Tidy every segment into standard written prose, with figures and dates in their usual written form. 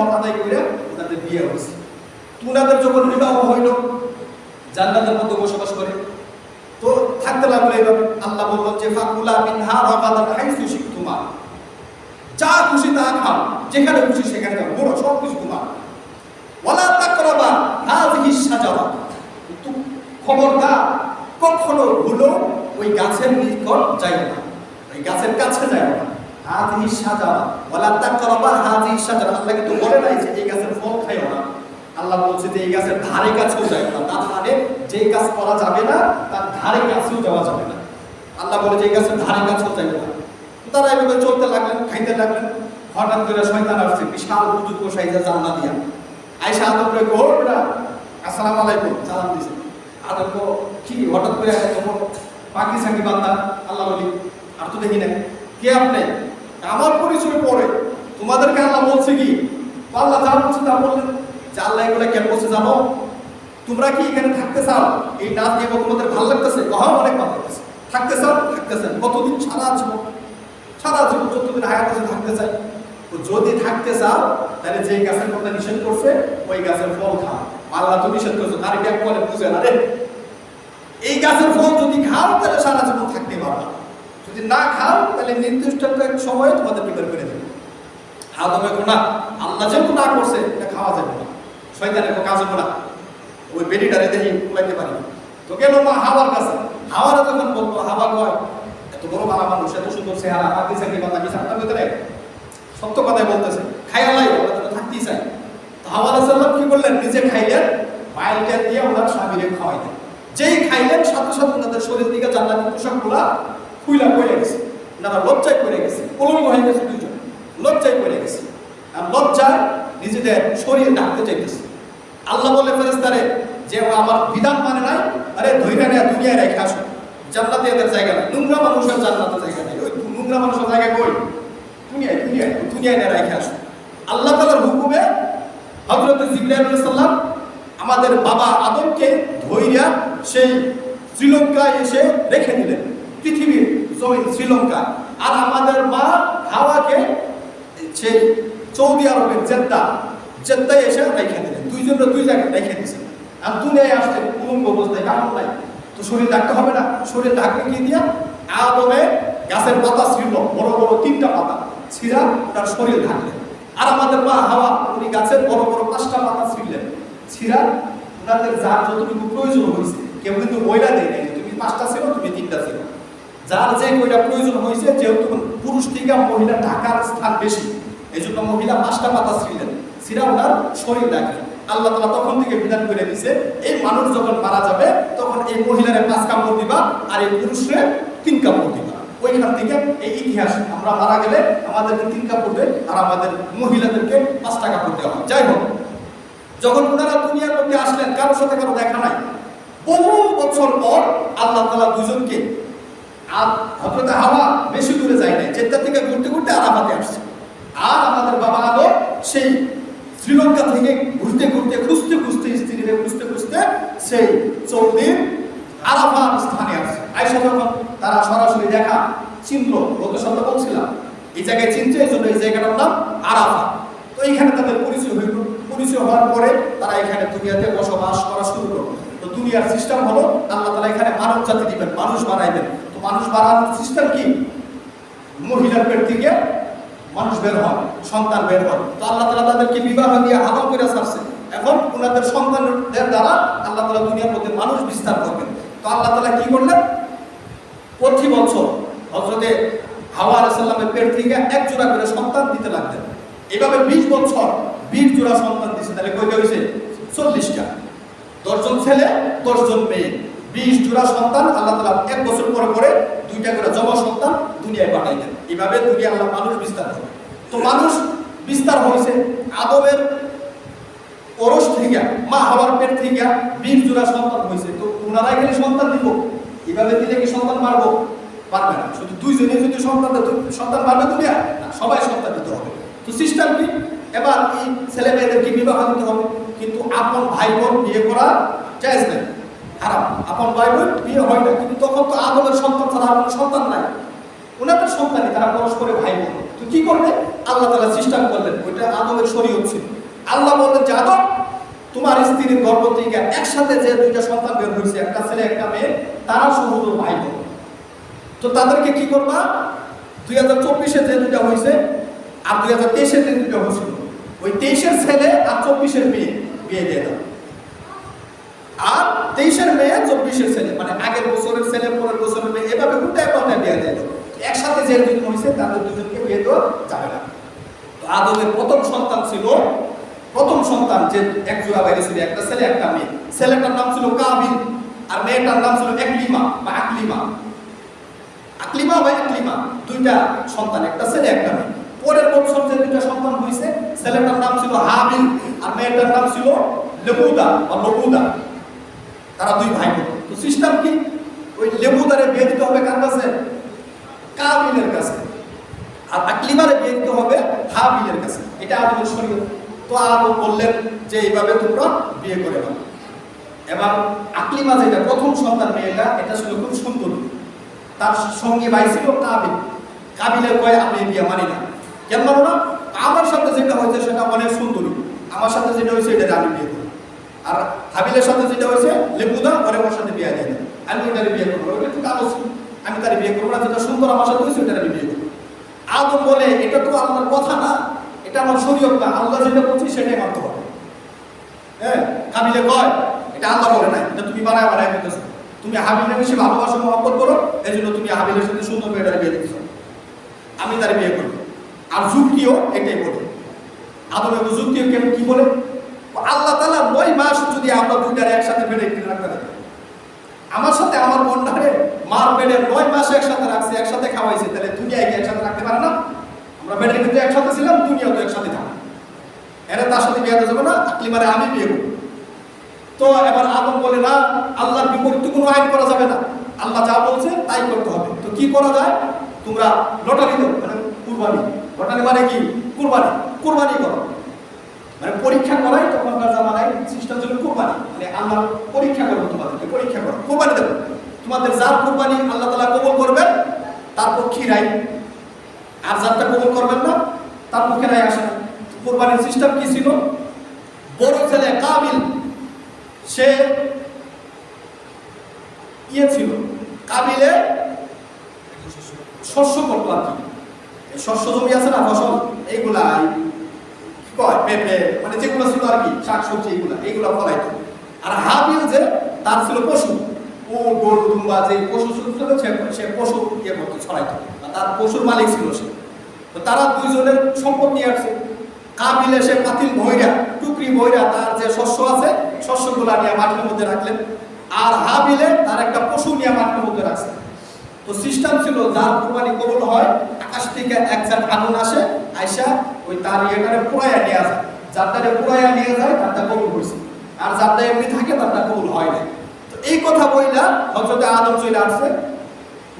হক আদায় করে তাদের বিয়ে হয়েছে। উনাদের যখন বিবাহ হইল, জান্নাতের মধ্যে বসবাস করে, তো থাকতে লাগলো এইভাবে। আল্লাহ বললেন যে ফাকুলা মিনহা রাগাদান হাইসু শিকতুমা, যা খুশি তা খাও, যেখানে খুশি সেখানে খাও, বড় সব কিছু তোমার। ওয়ালা তাকরাবা হাযিহি শাজারা, কিন্তু খবরদার কখনো ভুলো ওই গাছের নিকট যাইও না, ওই গাছের কাছে যাইও না। হাযিহি শাজারা ওয়ালা তাকরাবা হাযিহি শাজারা, আল্লাহ কিন্তু বলে নাই যে এই গাছের ফল খাইও না। আল্লাহ বলছে যে এই গাছের ধারে কাছেও যাইও না, তার মানে যেই গাছ করা যাবে না তার ধারে কাছেও যাওয়া যাবে না। আল্লাহ বলে যে এই গাছের ধারে কাছেও যাইও না। তারা এভাবে চলতে লাগলেন, খাইতে লাগলেন। হঠাৎ করে শয়তান আসছে, বিশাল বুজুর্গ সাইজে জানলা দিয়া আয়েশা আদম রে কো, বেটা আসসালামু আলাইকুম, সালাম দিছে। আদম কো কি হঠাৎ করে তোমার পাকি সাকি বান্দা, আল্লাহ বলি আর তো দেখি না কে আপনি, আমার পরিচয় পড়ে তোমাদেরকে আল্লাহ বলছে কি, আল্লাহ যা বলছে তা বললেন যে আল্লাহ এগুলো কেন বলছে জানো, তোমরা কি এখানে থাকতে চাও, এই নাচ দিয়ে তোমাদের ভালো লাগতেছে? হ্যাঁ অনেক ভালো লাগতেছে। থাকতে চাও? থাকতেছেন। কতদিন? সারা জীবন, সারা জীবন যতদিন হায়াত আছে থাকতে চাই। তো যদি থাকতে চাও তাহলে যে গাছের কথা নিষেধ করছে ওই গাছের ফল খাও। আল্লাহ তো নিষেধ করছে, তার ব্যাগ বলে বুঝে না রে, এই গাছের ফল যদি খাও তাহলে সারা জীবন থাকতে পারবে, যদি না খাও তাহলে নির্দিষ্ট এক সময় তোমাদের বিকার করে দেবে। আদমে কোনা আল্লাহ যেহেতু না করছে এটা খাওয়া যাবে না, শয়তানের কাজ হবে না, ওই বেরিটারে দেখি কুলাইতে পারি। তো গেল মা হাওয়ার কাছে, হাওয়ারা যখন বলবো, হাওয়া কয় এত বড় ভালো মানুষ, এত সুন্দর চেহারা, পাতি চাকরি কথা কি সাতটার ভিতরে সত্য কথাই বলতেছে, খাই আল্লাহ ওরা তো থাকতেই চাই। তো হাওয়া আলাইহিস কি করলেন, নিজে খাইলেন, বাইলটা দিয়ে ওনার স্বামীরে খাওয়াইলেন। যেই খাইলেন সাথে সাথে ওনাদের শরীর দিকে জান্নাতি পোশাকগুলা খুইলা পড়ে গেছে, ওনারা লজ্জায় পড়ে গেছে, পলঙ্গ হয়ে গেছে, দুইজন লজ্জায় পড়ে গেছে। আর লজ্জায় নিজেদের শরীর ঢাকতে চাইতেছে। আল্লাহ বলে ফেরেশতারে যে ও আমার বিধান মানে নাই, আরে ধৈর্য নিয়ে দুনিয়ায় রেখে আসো, জান্নাতে এদের জায়গা নাই, নোংরা মানুষের জান্নাতে জায়গা নেই, ওই নোংরা মানুষের জায়গা কই, দুনিয়ায় দুনিয়ায় দুনিয়ায় নিয়ে রেখে আসো। আল্লাহ তাআলার হুকুমে হযরত জিবরাইল আলাইহিস সালাম আমাদের বাবা আদমকে ধইরা সেই শ্রীলঙ্কায় এসে রেখে দিলেন, পৃথিবীর জমিন শ্রীলঙ্কা। আর আমাদের মা হাওয়াকে সেই সৌদি আরবের জেদ্দায় এসে রেখে দিলেন, দুইজনের দুই জায়গায় রেখে দিয়েছেন। আর দুনিয়ায় আসতে উলঙ্গ অবস্থায়, কারণ নাই, তো শরীর ঢাকতে হবে না, শরীর ঢাকতে কি দিয়া আদমে গাছের পাতা ছিঁড়ল, বড় বড় 3টা পাতা ছিঁড়া তার শরীর ঢাকলেন। আর আমাদের মা হাওয়া উনি গাছের বড় বড় 5টা পাতা ছিঁড়লেন, ছিঁড়া ওনাদের যার যতটুকু প্রয়োজন হয়েছে, কেউ কিন্তু ওইটা দেয় নাই তুমি 5টা ছিল তুমি 3টা ছিল, যার যে কয়টা প্রয়োজন হয়েছে, যেহেতু পুরুষ থেকে মহিলা ঢাকার স্থান বেশি, এই জন্য মহিলা 5টা পাতা ছিঁড়লেন, ছিঁড়া ওনার শরীর ঢাকলেন। আল্লাহ তাআলা তখন থেকে বিধান করে দিয়েছে, এই মানুষ যখন মারা যাবে তখন এই মহিলারে 5 কাপড় দিবা আর এই পুরুষরে 3 কাপড় দিবা। ওইখান থেকে এই ইতিহাস, আমরা মারা গেলে আমাদেরকে 3 কাপড় দেয় আর আমাদের মহিলাদেরকে 5টা কাপড় দেওয়া হয়। যাই হোক, যখন ওনারা দুনিয়ার মধ্যে আসলেন, কারোর সাথে কারো দেখা নাই, বহু বছর পর আল্লাহ তাআলা দুজনকে, আর হযরত হাওয়া বেশি দূরে যায় নাই, জেদ্দা থেকে ঘুরতে ঘুরতে আরাফাতে আসছে। আর আমাদের বাবা আদম সেই শ্রীলঙ্কা থেকে ঘুরতে ঘুরতে, খুঁজতে খুঁজতে, স্ত্রীদের খুঁজতে খুঁজতে সেই সৌদির আরাফার স্থানে আসছে। আয়েশা যখন তারা সরাসরি দেখা চিনল, গত সপ্তাহে বলছিলাম এই জায়গায় চিনছে, এই জন্য এই জায়গাটার নাম আরাফা। তো এইখানে তাদের পরিচয় হইল, পরিচয় হওয়ার পরে তারা এখানে দুনিয়াতে বসবাস করা শুরু করলো। তো দুনিয়ার সিস্টেম হলো আল্লাহ তাআলা এখানে মানব জাতি দিবেন, মানুষ বানাইবেন। তো মানুষ বানানোর সিস্টেম কি, মহিলার পেট থেকে মানুষ বের হয়, সন্তান বের হয়। তো আল্লাহ তাআলা তাদেরকে বিবাহ দিয়ে হালাল করে ছাড়ছে। এখন ওনাদের সন্তানদের দ্বারা আল্লাহ তাআলা দুনিয়ার মধ্যে মানুষ বিস্তার করবেন। তো আল্লাহ তাআলা কি করলেন, প্রতি বছর হযরতে হাওয়া আলাইহিস সালামের পেট থেকে 1 জোড়া করে সন্তান দিতে লাগলেন। এভাবে 20 বছর 20 জোড়া সন্তান দিয়েছে, তাহলে কয়টা হয়েছে? 40টা, 10 জন ছেলে 10 জন মেয়ে, 20 জোড়া সন্তান আল্লাহ তাআলা 1 বছর পরে পরে 2টা করে জমা সন্তান দুনিয়ায় পাঠাইলেন। এইভাবে দুনিয়া আল্লাহ মানুষ বিস্তার হবে। তো মানুষ বিস্তার হয়েছে আদমের ওরস থেকে, মা হাওয়ার পেট থেকে 20 জোড়া সন্তান হয়েছে। তো ওনারাই খালি সন্তান দিব, এইভাবে দিলে কি সন্তান মারবো? পারবে না। শুধু 2 জনে যদি সন্তান পারবে দুনিয়া না, সবাই সন্তান দিতে হবে। তো সিস্টেম কি, এবার এই ছেলে মেয়েদেরকে বিবাহ দিতে হবে, কিন্তু আপন ভাই বোন বিয়ে করা জায়েজ নেই, হারাম। আপন ভাই বোন বিয়ে হয় না, কিন্তু তখন তো আদমের সন্তান ছাড়া আর কোনো সন্তান নাই, ওনাদের সন্তানই, তারা পরস্পরের ভাই বোন। তো কি করবে? আল্লাহ তাআলা সিস্টেম করলেন, ওইটা আদমের শরীয়ত ছিল। আল্লাহ বললেন যে আদম, তোমার স্ত্রীর গর্ভ থেকে একসাথে যে দুইটা সন্তান বের হয়েছে, একটা ছেলে একটা মেয়ে, তারা সমুদ্র ভাই বোন। তো তাদেরকে কি করবা, 2024-এ যে দুইটা হয়েছে আর 2023-এ যে দুইটা হয়েছিল, ওই 23-এর ছেলে আর 24-এর মেয়ে বিয়ে দিয়ে দাও। আর 23-এর মেয়ে 24-এর ছেলে, মানে আগের বছরের ছেলে পরের বছরের মেয়ে, এভাবে উল্টা পাল্টা বিয়ে দিয়ে দাও। একসাথে যে দুজন হয়েছে তাদের দুজনকে বিয়ে দেওয়া যাবে না। তো আদমের প্রথম সন্তান ছিল, প্রথম সন্তান যে এক জোড়া বাইরে ছিল, একটা ছেলে একটা মেয়ে। ছেলেটার নাম ছিল কাবিল আর মেয়েটার নাম ছিল একলিমা বা আকলিমা। আকলিমা বা একলিমা, দুইটা সন্তান, একটা ছেলে একটা মেয়ে। পরের বছর যে দুইটা সন্তান হয়েছে, ছেলেটার নাম ছিল হাবিল আর মেয়েটার নাম ছিল লেবুদা বা লবুদা। তারা দুই ভাই বোন। তো সিস্টেম কি, ওই লেবুদারে বিয়ে দিতে হবে কার কাছে? কাবিলের কাছে। আর আকলিমারে বিয়ে দিতে হবে হাবিলের কাছে। এটা আদমের শরীয়ত। তো আদম বললেন যে এইভাবে তোমরা বিয়ে করে নাও। এবার আকলিমা যেটা প্রথম সন্তান মেয়েটা, এটা ছিল খুব সুন্দর। তার সঙ্গে ভাই ছিল কাবিল। কাবিলের কয় আমি বিয়ে মানি না। কেন মানো না? আমার সাথে যেটা হয়েছে সেটা অনেক সুন্দরী, আমার সাথে যেটা হয়েছে এটা আমি বিয়ে করবো। আর হাবিলের সাথে যেটা হয়েছে লেবুদা, ওরে ওর সাথে বিয়ে দিয়ে দেয়, আমি ওটারে বিয়ে করবো। ওটা একটু কালো ছিল, আমি তারে বিয়ে করবো না। যেটা সুন্দর আমার সাথে হয়েছে ওটারে আমি বিয়ে করবো। আদম বলে এটা তো আল্লাহর কথা না, এটা আমার শরীয়ত না, আল্লাহ যেটা বলছি সেটাই মানতে হবে। হ্যাঁ, কাবিলে কয় এটা আল্লাহ বলে নাই, এটা তুমি বানায় বানায় বলতেছো। তুমি হাবিলের বেশি ভালোবাসা মহব্বত করো, এই জন্য তুমি হাবিলের সাথে সুন্দর মেয়েটারে বিয়ে দিচ্ছ, আমি তারে বিয়ে করবো। আর যুক্তিও এটাই বলে। আদমের যুক্তিও কি বলে? আল্লাহ তাআলা 9 মাস যদি আমরা দুইটারে একসাথে পেটে রাখতে পারি, আমার সাথে আমার কন্যারে মার পেটে 9 মাস একসাথে রাখছে, একসাথে খাওয়াইছে, তাহলে দুনিয়ায় কি একসাথে রাখতে পারে না? আমরা পেটের ভিতরে একসাথে ছিলাম, দুনিয়াও তো একসাথে থাকবে। এরা তার সাথে বিয়ে যাবে না, আকলিমারে আমি বিয়ে করবো। তো এবার আদম বলে না, আল্লাহর বিপরীতে কোনো আইন করা যাবে না, আল্লাহ যা বলছে তাই করতে হবে। তো কি করা যায়? তোমরা লটারি দাও, মানে কুরবানি। লটারি মানে কি? কুরবানি। কুরবানি করো, মানে পরীক্ষা করাই। তখনকার জামানায় সিস্টেম ছিল কুরবানি, মানে আল্লাহ পরীক্ষা করবো, তোমাদেরকে পরীক্ষা করো, কুরবানি দেবো। তোমাদের যার কুরবানি আল্লাহ তাআলা কবুল করবেন তার পক্ষে রায়, আর যারটা কবুল করবেন না তার পক্ষে রায় আসে না। কুরবানির সিস্টেম কি ছিল? বড় ছেলে কাবিল সে ছিল, কাবিলে শস্য করতো আর কি। শস্য জমি আছে না, ফসল, এইগুলা কি কয় পেঁপে, মানে যেগুলো ছিল আর কি শাকসবজি, এইগুলা ফলাইতো। আর হাবিল যে তার ছিল পশু, ও গরু দুম্বা, যে পশু ছিল সে পশু ইয়ে করতো, ছড়াইতো, তার পশুর মালিক ছিল সে। তো তারা দুইজনের সম্পদ নিয়ে আসছে। কাবিলে সে পাতিল ভৈরা, টুকরি ভৈরা তার যে শস্য আছে শস্যগুলা নিয়ে মাটির মধ্যে রাখলেন। আর হাবিলে তার একটা পশু নিয়ে মাটির মধ্যে রাখছে। তো সিস্টেম ছিল যার কুরবানি কবুল হয়, আকাশ থেকে একজাত আগুন আসে, আয়সা ওই তার ইয়েটারে পুরাইয়া নিয়ে যায়। যারটারে পুরাইয়া নিয়ে যায় তারটা কবুল হয়েছে, আর যারটা এমনি থাকে তারটা কবুল হয় না। তো এই কথা বইলা হযরত আদম চলে আসছে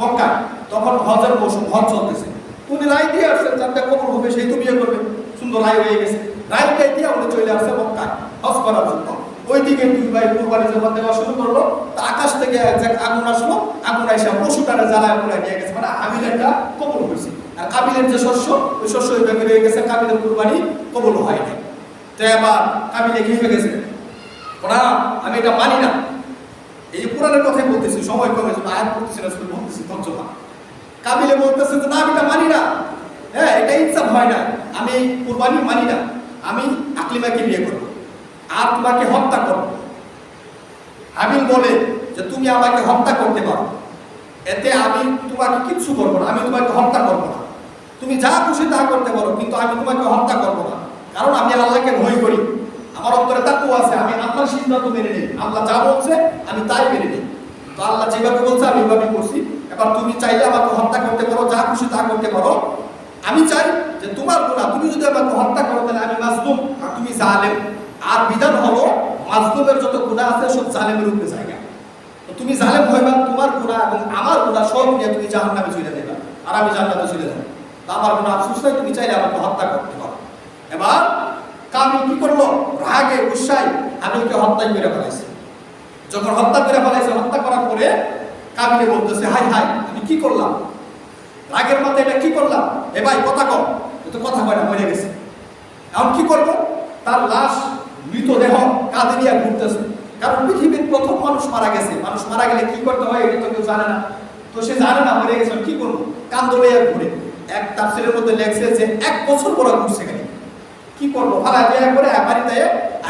মক্কা। তখন হজের মৌসুম, হজ চলতেছে। উনি রায় দিয়ে আসছেন যারটা কবুল হবে সেই তো বিয়ে করবে। সুন্দর রায় হয়ে গেছে। রায়টাই দিয়ে উনি চলে আসছে মক্কা হজ করার জন্য। ওইদিকে দুই ভাই কুরবানি জমা দেওয়া শুরু করলো। তা আকাশ থেকে আগুন আসলো, আগুন আইসা পশুটারে জ্বালায় পুরাই নিয়ে গেছে, মানে হাবিলেরটা কবুল হয়েছে। আর কাবিলের যে শস্য, ওই শস্য ওইভাবে রয়ে গেছে, কাবিলের কুরবানি কবুল হয় নাই। তো এবার কাবিলে খেপে গেছে, ওরা আমি এটা মানি না। এই পুরাণের কথাই বলতেছি, সময় কমে যাবে, আয়াত পড়তেছি না, শুধু বলতেছি তর্জমা। কাবিলে বলতেছে যে না, আমি এটা মানি না, হ্যাঁ এটা ইনসাফ হয় না, আমি কুরবানি মানি না, আমি আকলিমাকে বিয়ে করবো আর তোমাকে হত্যা করবো। হাবিল বলে যে তুমি আমাকে হত্যা করতে পারো, এতে আমি তোমাকে কিচ্ছু করবো না, আমি তোমাকে হত্যা করবো না, তুমি যা খুশি তা করতে পারো, কিন্তু আমি তোমাকে হত্যা করবো না, কারণ আমি আল্লাহকে ভয় করি, আমার অন্তরে তাকওয়া আছে, আমি আল্লাহর সিদ্ধান্ত মেনে নিই, আল্লাহ যা বলছে আমি তাই মেনে নিই। তো আল্লাহ যেভাবে বলছে আমি ওইভাবে করছি। এবার তুমি চাইলে আমাকে হত্যা করতে পারো, যা খুশি তা করতে পারো। আমি চাই যে তোমার গুনাহ, তুমি যদি আমাকে হত্যা করো তাহলে আমি মাজলুম আর তুমি জালেম। আর বিধান হলো মাজলুমের যত গুনাহ আছে সব জালেমের উপরে জায়গা। তো তুমি জালেম হইবা, তোমার গুনাহ এবং আমার গুনাহ সব নিয়ে তুমি জাহান্নামে চলে যাবে আর আমি জান্নাতে চলে যাব। তা আমার গুনাহ আফসোস নাই, তুমি চাইলে আমাকে হত্যা করতে পারো। এবার কাবিল কি করলো? রাগে গুসায় হাবিলকে হত্যা করে ফেলাইছে। যখন হত্যা করে ফেলাইছে, হত্যা করার পরে কাবিলে বলতেছে হাই হাই আমি কি করলাম, রাগের মাথায় এটা কি করলাম? এ ভাই কথা কম, তো কথা কয় না, মরে গেছে। এখন কি করবো? তার লাশ মৃতদেহ কাঁধে নিয়ে ঘুরতেছে, কারণ পৃথিবীর প্রথম মানুষ মারা গেছে। মানুষ মারা গেলে কি করতে হয় এটা তো কেউ জানে না, তো সে জানে না মরে গেছে, কি করবো? কান্দলে ঘুরে। এক তাফসীরের মধ্যে লেখছে যে 1 বছর পরে ঘুরছে, কেন কি করবো? ফালা দিয়ে করে বাড়িতে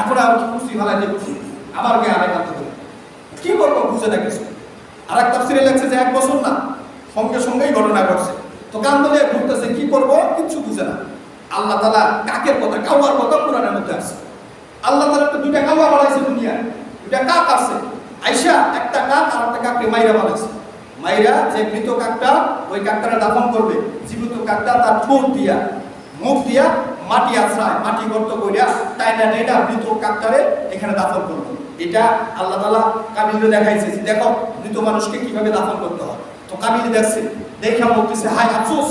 এখন আর কি খুশি ফালা দিয়ে খুশি আবার গিয়ে আরেক কান্দতে করে কি করবো, বুঝে না কিছু। আর এক তাফসীরে লেখছে যে 1 বছর না, সঙ্গে সঙ্গেই ঘটনা ঘটছে। তো কান্দলে ঘুরতেছে, কি করবো কিচ্ছু বুঝে না। আল্লাহ তাআলা কাকের কথা, কাওয়ার কথা কোরআনের মধ্যে আছে। আল্লাহ তাআলা একটা 2টা কাওয়া বানাইছে দুনিয়ায়, 2টা কাক আছে। আয়েশা একটা কাক আর একটা কাককে মাইরা বানাইছে। মাইরা যে মৃত কাকটা, ওই কাকটারে দাফন করবে, জীবিত কাকটা তার ঠোঁট দিয়া মুখ দিয়া মাটি আছড়ায়, মাটি গর্ত কইরা টাইনা টাইনা মৃত কাকটারে এখানে দাফন করবে। এটা আল্লাহ তাআলা কাবিলকে দেখাইছে যে দেখো মৃত মানুষকে কিভাবে দাফন করতে হয়। তো কাবিল দেখছে, দেখা বলতেছে হায় আফসোস,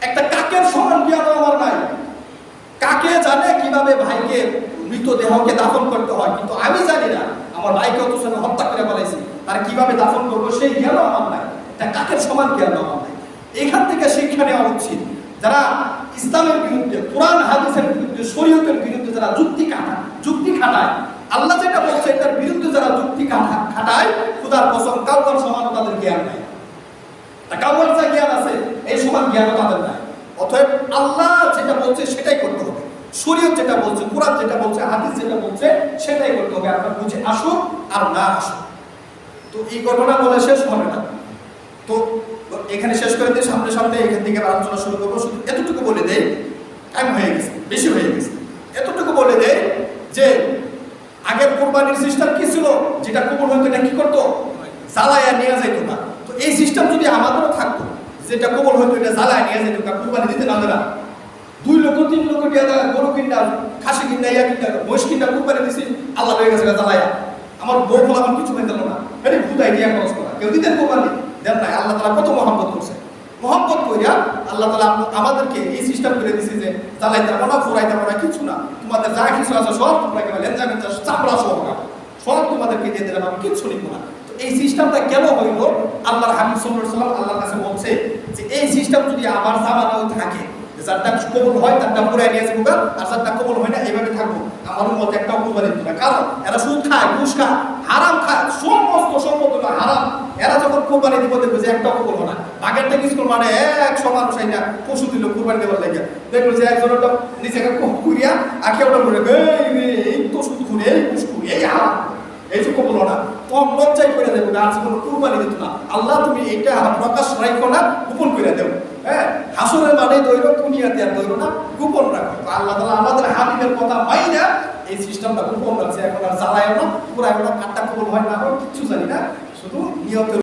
একটা কাকের সমান জ্ঞান আমার নাই। কাকে জানে কিভাবে ভাইকে মৃতদেহকে দাফন করতে হয়, কিন্তু আমি জানি না। আমার ভাইকে অথচ আমি হত্যা করে ফেলাইছি, তার কিভাবে দাফন করবো সেই জ্ঞানও আমার নাই। এটা কাকের সমান জ্ঞান আমার নাই। এখান থেকে শিক্ষা নেওয়া উচিত, যারা ইসলামের বিরুদ্ধে, কোরআন হাদিসের বিরুদ্ধে, শরীয়তের বিরুদ্ধে যারা যুক্তি খাটায়, আল্লাহ যেটা বলছে এটার বিরুদ্ধে যারা যুক্তি খাটায়, খোদার কসম কাউয়ার সমান তাদের জ্ঞান নাই। কাউয়ার যা জ্ঞান আছে এই সমান জ্ঞানও তাদের নাই। অতএব আল্লাহ যেটা বলছে সেটাই করতে হবে, শরীয়ত যেটা বলছে, কোরআন যেটা বলছে, হাদিস যেটা বলছে সেটাই করতে হবে। আপনার বুঝে আসুক আর না আসুক। তো এই ঘটনা বলে শেষ হবে না, তো এখানে শেষ করে দিয়ে সামনে সামনে এখান থেকে আলোচনা শুরু করবো। শুধু এতটুকু বলে দেয়, টাইম হয়ে গেছে, বেশি হয়ে গেছে। এতটুকু বলে দেয় যে আগের কোরবানির সিস্টেম কি ছিল, যেটা কবুল হইতো এটা কি করতো, জ্বালায়া নিয়ে যাইতো না। তো এই সিস্টেম যদি আমাদেরও থাকতো, যেটা কবুল হইতো এটা জ্বালায়া নিয়ে যাইতো না, কোরবানি দিতে না দেরা 2 লক্ষ 3 লক্ষ টাকা গরু কিনা, খাসি কিনা, ইয়া কিনা, মহিষ কিনা কোরবানি দিছি, আল্লাহ হয়ে গেছে জ্বালায়া। আমার বউ বলা আমার কিছু হইতে না, আরে খুদাই দিয়া খরচ করা, কেউ দিতেন কোরবানি দেন নাই। আল্লাহ তাআলা কত মহব্বত করছে, মহব্বত কইরা আল্লাহ তাআলা আমাদেরকে এই সিস্টেম করে দিয়েছে যে জ্বালাইতে পারো না, ফুরাইতে পারো না, কিছু না, তোমাদের যা কিছু আছে সব তোমরা কেবল লেনজা মেনজা চামড়া সব তোমাদেরকে দিয়ে দিলাম, আমি কিচ্ছু নিব না। তো এই সিস্টেমটা কেন হইল? আল্লাহর হাবিব সাল্লাল্লাহু আলাইহি ওয়াসাল্লাম আল্লাহর কাছে বলছে যে এই সিস্টেম যদি আমার জামানায় থাকে, যারটা কবুল হয় তারটা পুরাই নিয়ে যাবো, আর যারটা কবুল হয় না এইভাবে থাকবো, আমার মত একটা কোরবানি দিত না। কারণ এরা সুদ খায়, ঘুষ খায়, হারাম খায়, সমস্ত সম্পদ হারাম। এরা যখন কোরবানি দিব দেখবে যে একটা কবুল হয় না। আগের থেকে স্কুল মানে 100 মানুষ আইনা পশু দিল কোরবানি দেওয়ার লাগে, দেখলো যে একজন ওটা নিচে কুড়িয়া আঁকে ওটা বলে এই তো সুদ খুঁড়ে, এই ঘুষ খুঁড়ে, এই হারাম, এই যে কবুল হয় না, তখন লজ্জায় করে দেবো, আর কোনো কোরবানি দিত না। আল্লাহ তুমি এটা প্রকাশ রাখো না, গোপন করে দেবো। হ্যাঁ, হাসরের মানে দৈর, দুনিয়াতে আর দৈর না, গোপন রাখো। আল্লাহ তাআলা আমাদের হাবিবের কথা মাইনা এই সিস্টেমটা গোপন রাখছে। এখন আর জ্বালায় না, পুরা এখন কাটটা কবুল হয় না, কিচ্ছু জানি না, শুধু নিয়তের